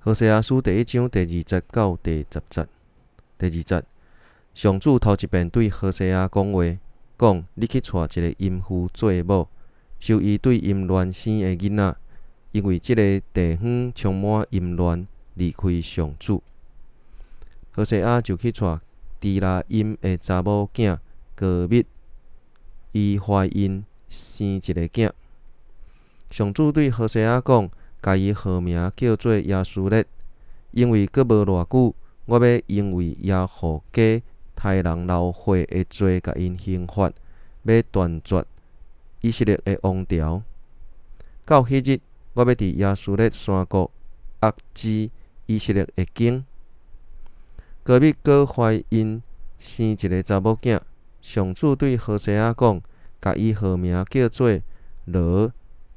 何西阿书第1章第2节到第10节。第2节，上主头一遍对何西阿讲话，讲：你去娶一个淫妇做某，收伊对淫乱生的囡仔，因为即个地方充满淫乱，离开上主。何西阿就去娶迪拉因的查某囝哥密，伊怀孕生一个囝。上主对何西阿讲，甲伊号名叫做耶稣列，因为阁无偌久，我要因为耶和家杀人流血的罪，甲因刑罚，要断绝以色列的王朝。到迄日，我要伫耶稣列山谷压制以色列的境。哥密阁怀孕生一个查某囝，上主对何西阿讲，甲伊号名叫做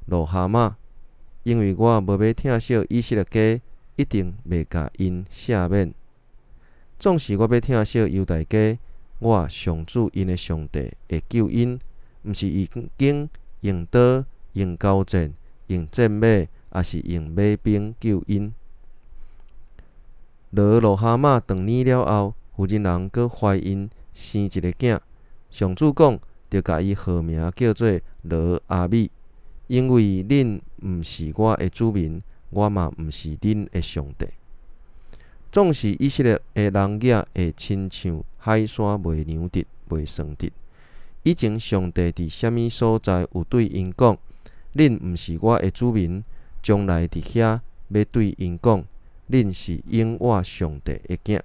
罗哈玛，因为我无要疼惜以色列家，一定袂甲因赦免。总是我要疼惜犹大家，我上主因的上帝会救因，毋是用用刀、用高箭、用战马，也是用马兵救因。罗哈玛长年了后，妇人人阁怀孕生一个囝，上主讲，就甲伊号名叫做罗阿米，因为恁毋是我的子民，我嘛毋是恁的上帝。总是以色列的人囝会亲像海山袂量得、袂算得。以前上帝伫什么所在有对因讲，恁毋是我的子民，将来伫遐要对因讲，恁是永我上帝的囝。